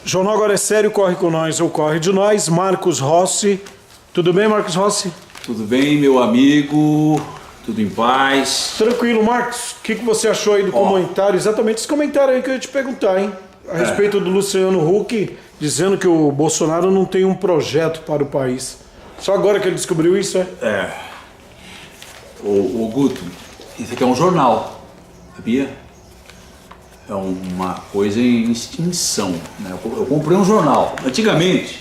Jornal Agora é Sério, corre com nós ou corre de nós. Marcos Rossi. Tudo bem, Marcos Rossi? Tudo bem, meu amigo? Tudo em paz? Tranquilo, Marcos. O que você achou aí do comentário? Exatamente esse comentário aí que eu ia te perguntar, hein? A respeito do Luciano Huck, dizendo que o Bolsonaro não tem um projeto para o país. Só agora que ele descobriu isso, é? Ô Guto, isso aqui é um jornal, sabia? É uma coisa em extinção, né? Eu comprei um jornal. Antigamente,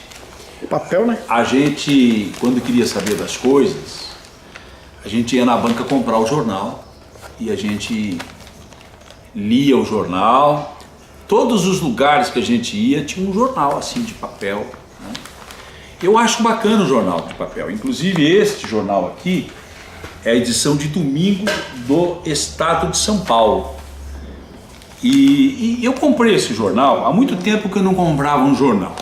Papel, né? a gente, quando queria saber das coisas, a gente ia na banca comprar o jornal e a gente lia o jornal. Todos os lugares que a gente ia tinha um jornal assim de papel, né? Eu acho bacana o jornal de papel. Inclusive este jornal aqui é a edição de domingo do Estado de São Paulo. E eu comprei esse jornal há muito tempo que eu não comprava um jornal,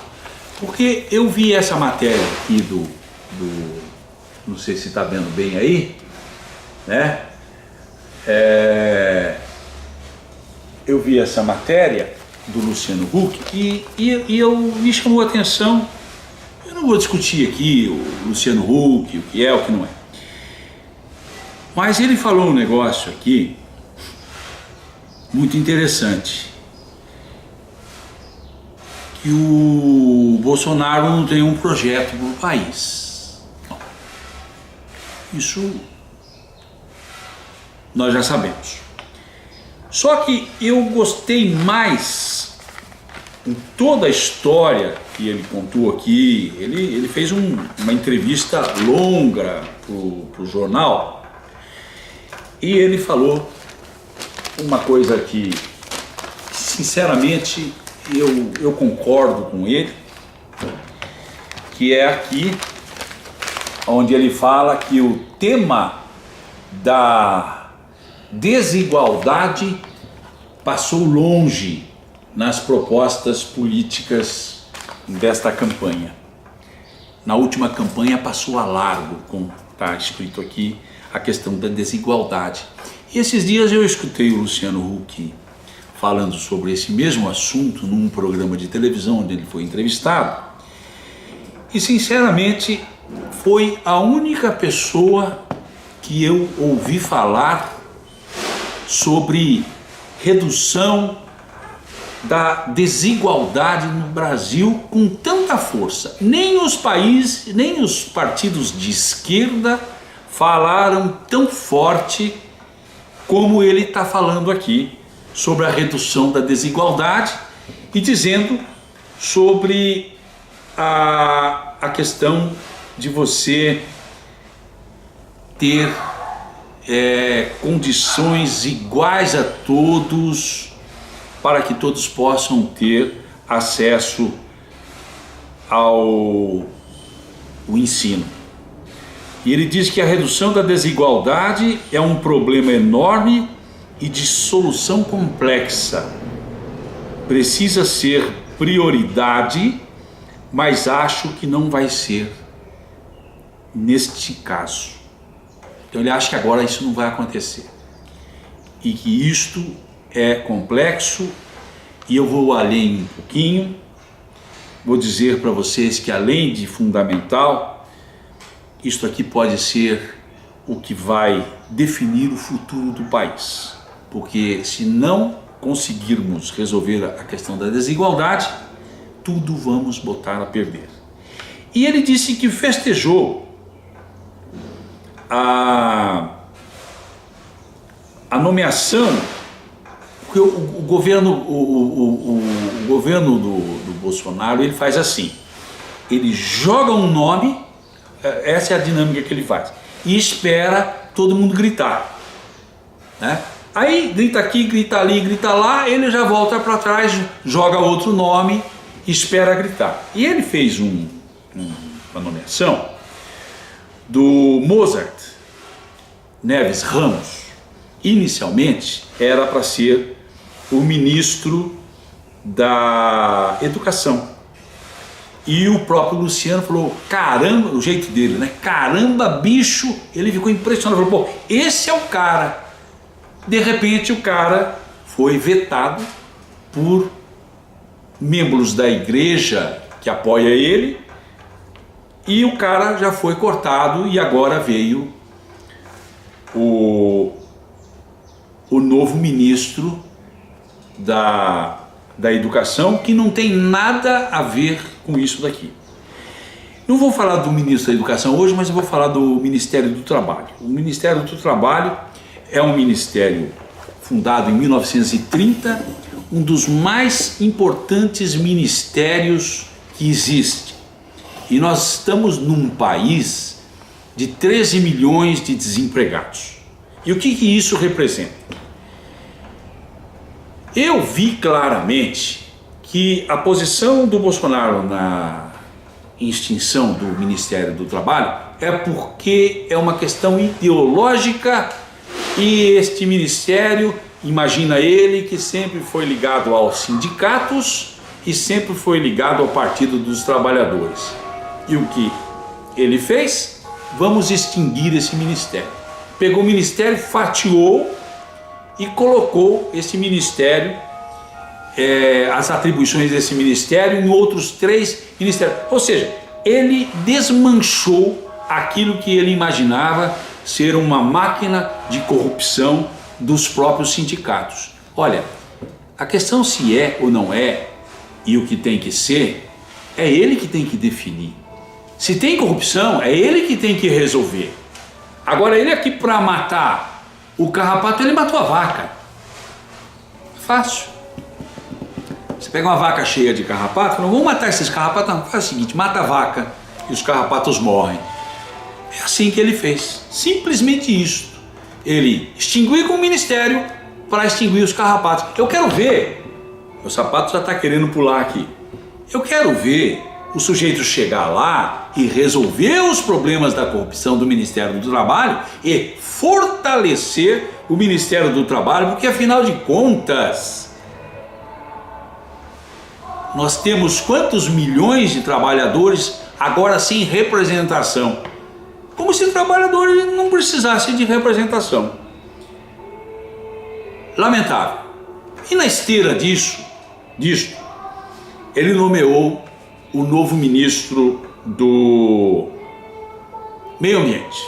porque eu vi essa matéria aqui não sei se está vendo bem aí, né? Eu vi essa matéria do Luciano Huck e me chamou a atenção. Eu não vou discutir aqui o Luciano Huck, o que é, o que não é. Mas ele falou um negócio aqui muito interessante, que o Bolsonaro não tem um projeto para o país. Isso nós já sabemos. Só que eu gostei mais em toda a história que ele contou aqui. Ele fez uma entrevista longa para o jornal e ele falou uma coisa que, sinceramente, eu concordo com ele, que é aqui onde ele fala que o tema da desigualdade passou longe nas propostas políticas desta campanha. Na última campanha passou a largo, como está escrito aqui, a questão da desigualdade. E esses dias eu escutei o Luciano Huck falando sobre esse mesmo assunto num programa de televisão onde ele foi entrevistado. E sinceramente foi a única pessoa que eu ouvi falar sobre redução da desigualdade no Brasil com tanta força. Nem os países, nem os partidos de esquerda falaram tão forte como ele está falando aqui sobre a redução da desigualdade e dizendo sobre a questão de você ter condições iguais a todos para que todos possam ter acesso ao ensino. E ele diz que a redução da desigualdade é um problema enorme e de solução complexa. Precisa ser prioridade, mas acho que não vai ser neste caso. Então ele acha que agora isso não vai acontecer. E que isto é complexo, e eu vou além um pouquinho. Vou dizer para vocês que além de fundamental, isto aqui pode ser o que vai definir o futuro do país. Porque se não conseguirmos resolver a questão da desigualdade, tudo vamos botar a perder. E ele disse que festejou a nomeação, porque o governo do Bolsonaro, ele faz assim, ele joga um nome, essa é a dinâmica que ele faz, e espera todo mundo gritar, né? Aí grita aqui, grita ali, grita lá, ele já volta para trás, joga outro nome, espera gritar. E ele fez uma nomeação do Mozart Neves Ramos. Inicialmente era para ser o ministro da Educação. E o próprio Luciano falou, caramba, o jeito dele, né? Caramba, bicho, ele ficou impressionado, falou, pô, esse é o cara. De repente o cara foi vetado por membros da igreja que apoia ele, e o cara já foi cortado e agora veio o novo ministro da Educação, que não tem nada a ver com isso daqui. Não vou falar do ministro da Educação hoje, mas eu vou falar do Ministério do Trabalho. O Ministério do Trabalho é um ministério fundado em 1930, um dos mais importantes ministérios que existe. E nós estamos num país de 13 milhões de desempregados. E o que isso representa? Eu vi claramente que a posição do Bolsonaro na extinção do Ministério do Trabalho é porque é uma questão ideológica, e este ministério, imagina ele, que sempre foi ligado aos sindicatos e sempre foi ligado ao Partido dos Trabalhadores. E o que ele fez? Vamos extinguir esse ministério. Pegou o ministério, fatiou e colocou esse ministério, as atribuições desse ministério em outros 3 ministérios. Ou seja, ele desmanchou aquilo que ele imaginava ser uma máquina de corrupção dos próprios sindicatos. Olha, a questão se é ou não é, e o que tem que ser, é ele que tem que definir. Se tem corrupção, é ele que tem que resolver. Agora, ele aqui para matar o carrapato, ele matou a vaca. Fácil. Você pega uma vaca cheia de carrapato, não vamos matar esses carrapatos, não. Faz o seguinte, mata a vaca e os carrapatos morrem. É assim que ele fez. Simplesmente isso. Ele extinguiu com o ministério para extinguir os carrapatos. Eu quero ver, meu sapato já está querendo pular aqui. Eu quero ver o sujeito chegar lá e resolver os problemas da corrupção do Ministério do Trabalho e fortalecer o Ministério do Trabalho, porque afinal de contas, nós temos quantos milhões de trabalhadores agora sem representação? Como se trabalhadores não precisassem de representação. Lamentável. E na esteira disto, ele nomeou o novo ministro do Meio Ambiente.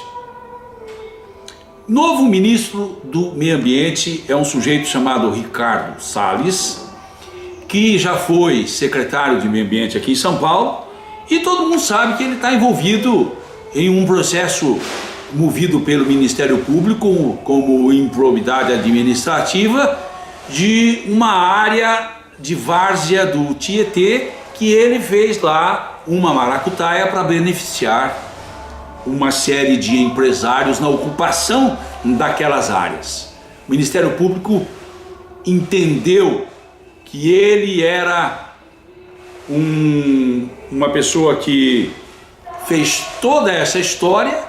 Novo ministro do Meio Ambiente é um sujeito chamado Ricardo Salles, que já foi secretário de Meio Ambiente aqui em São Paulo, e todo mundo sabe que ele está envolvido em um processo movido pelo Ministério Público como improbidade administrativa de uma área de várzea do Tietê, que ele fez lá uma maracutaia para beneficiar uma série de empresários na ocupação daquelas áreas. O Ministério Público entendeu que ele era uma pessoa que fez toda essa história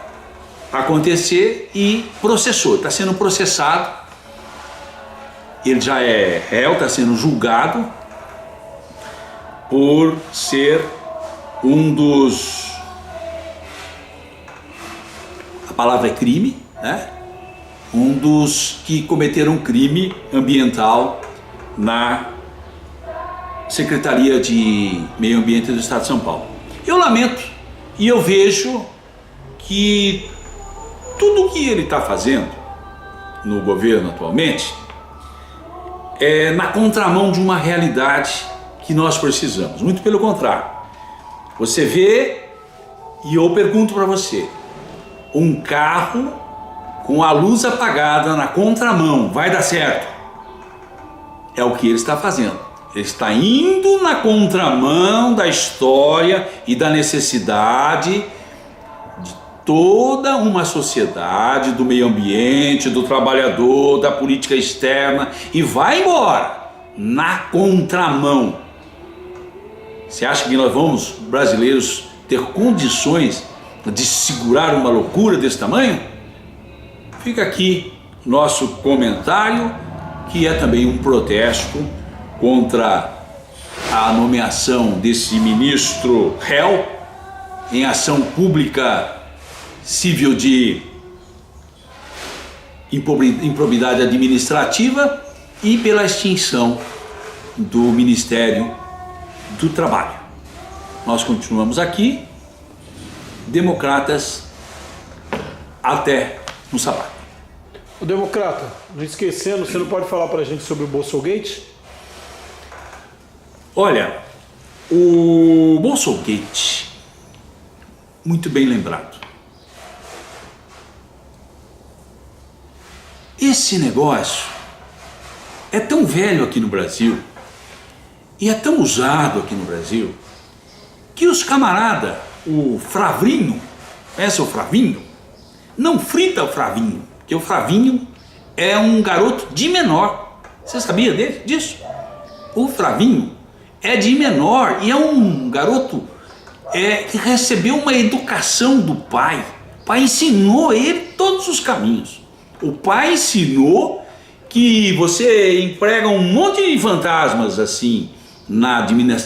acontecer e processou. Está sendo processado, ele já é réu, está sendo julgado por ser um dos... A palavra é crime, né? Um dos que cometeram crime ambiental na Secretaria de Meio Ambiente do Estado de São Paulo. Eu lamento e eu vejo que tudo o que ele está fazendo no governo atualmente é na contramão de uma realidade que nós precisamos. Muito pelo contrário. Você vê, e eu pergunto para você, um carro com a luz apagada na contramão, vai dar certo? É o que ele está fazendo. Ele está indo na contramão da história e da necessidade de toda uma sociedade, do meio ambiente, do trabalhador, da política externa, e vai embora na contramão. Você acha que nós vamos, brasileiros, ter condições de segurar uma loucura desse tamanho? Fica aqui nosso comentário, que é também um protesto contra a nomeação desse ministro réu em ação pública civil de improbidade administrativa e pela extinção do Ministério do trabalho. Nós continuamos aqui, democratas até no sábado. O democrata, não esquecendo, você não pode falar pra gente sobre o Bolsogate? Olha, o Bolsogate, muito bem lembrado. Esse negócio é tão velho aqui no Brasil e é tão usado aqui no Brasil que os camarada, o Fravinho, conhece o Fravinho? Não frita o Fravinho, porque o Fravinho é um garoto de menor. Você sabia disso? O Fravinho é de menor e é um garoto que recebeu uma educação do pai. O pai ensinou ele todos os caminhos. O pai ensinou que você emprega um monte de fantasmas assim na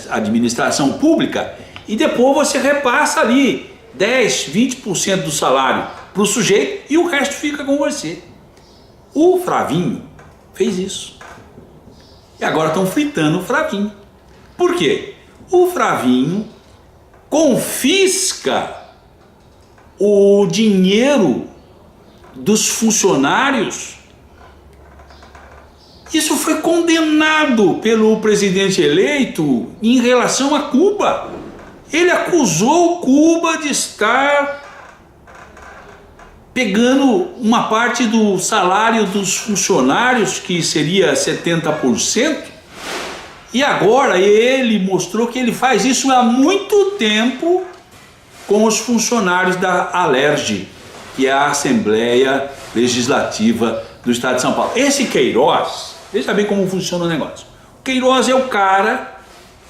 administração pública e depois você repassa ali 10, 20% do salário para o sujeito e o resto fica com você. O Fravinho fez isso. E agora estão fritando o Fravinho. Por quê? O Fravinho confisca o dinheiro dos funcionários. Isso foi condenado pelo presidente eleito em relação a Cuba. Ele acusou Cuba de estar pegando uma parte do salário dos funcionários, que seria 70%, e agora ele mostrou que ele faz isso há muito tempo com os funcionários da Alerj, que é a Assembleia Legislativa do Estado de São Paulo. Esse Queiroz, veja bem como funciona o negócio. O Queiroz é o cara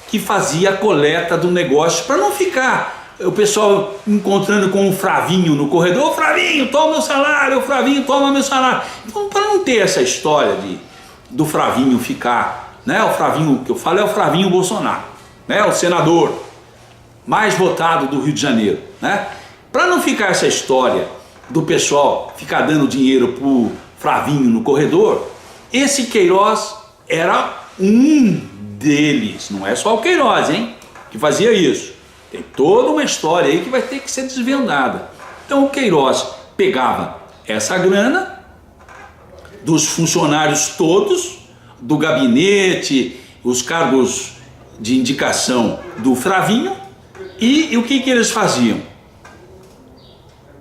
que fazia a coleta do negócio para não ficar o pessoal encontrando com o Fravinho no corredor. Ô Fravinho, toma meu salário, ô Fravinho, toma meu salário. Então, para não ter essa história do Fravinho ficar, né? O Fravinho que eu falo é o Fravinho Bolsonaro, né? O senador mais votado do Rio de Janeiro, né? Para não ficar essa história do pessoal ficar dando dinheiro pro Fravinho no corredor, esse Queiroz era um deles. Não é só o Queiroz, hein, que fazia isso. Tem toda uma história aí que vai ter que ser desvendada. Então o Queiroz pegava essa grana dos funcionários todos, do gabinete, os cargos de indicação do Fravinho, e o que eles faziam?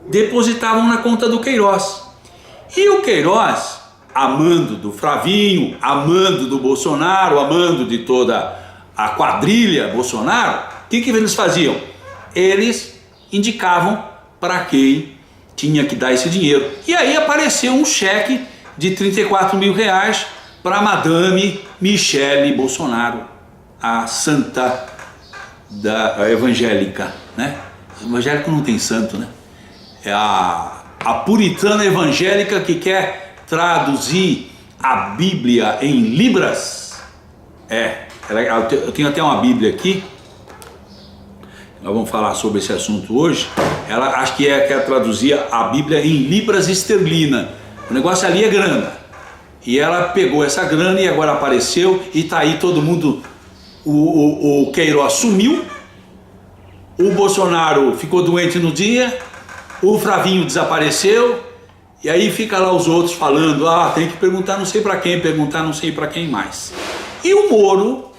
Depositavam na conta do Queiroz. E o Queiroz, amando do Fravinho, amando do Bolsonaro, amando de toda a quadrilha Bolsonaro, o que eles faziam? Eles indicavam para quem tinha que dar esse dinheiro. E aí apareceu um cheque de 34 mil reais para a Madame Michele Bolsonaro, a santa da evangélica, né? Evangélico não tem santo, né? É a puritana evangélica que quer traduzir a Bíblia em Libras. Eu tenho até uma Bíblia aqui. Nós vamos falar sobre esse assunto hoje. Ela acho que quer traduzir a Bíblia em libras esterlina. O negócio ali é grana. E ela pegou essa grana e agora apareceu e tá aí todo mundo. O Queiroz sumiu, o Bolsonaro ficou doente no dia, o Fravinho desapareceu, e aí fica lá os outros falando, tem que perguntar não sei para quem, perguntar não sei para quem mais. E o Moro,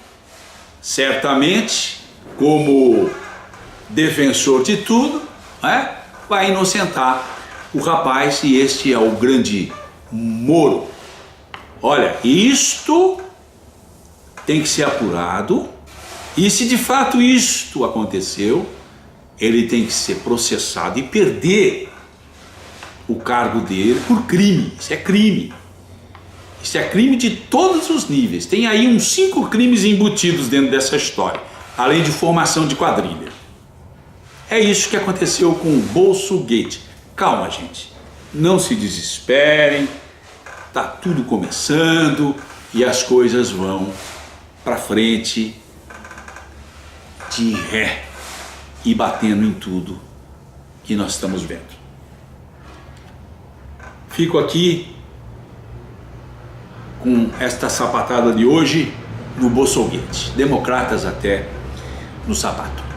certamente, como defensor de tudo, né, vai inocentar o rapaz, e este é o grande Moro. Olha, isto tem que ser apurado, e se de fato isto aconteceu, ele tem que ser processado e perder o cargo dele por crime. Isso é crime. Isso é crime de todos os níveis. Tem aí uns 5 crimes embutidos dentro dessa história, além de formação de quadrilha. É isso que aconteceu com o Bolsogate. Calma, gente. Não se desesperem. Tá tudo começando e as coisas vão para frente de ré e batendo em tudo que nós estamos vendo. Fico aqui com esta sapatada de hoje no Bolsogate. Democratas até no sapato.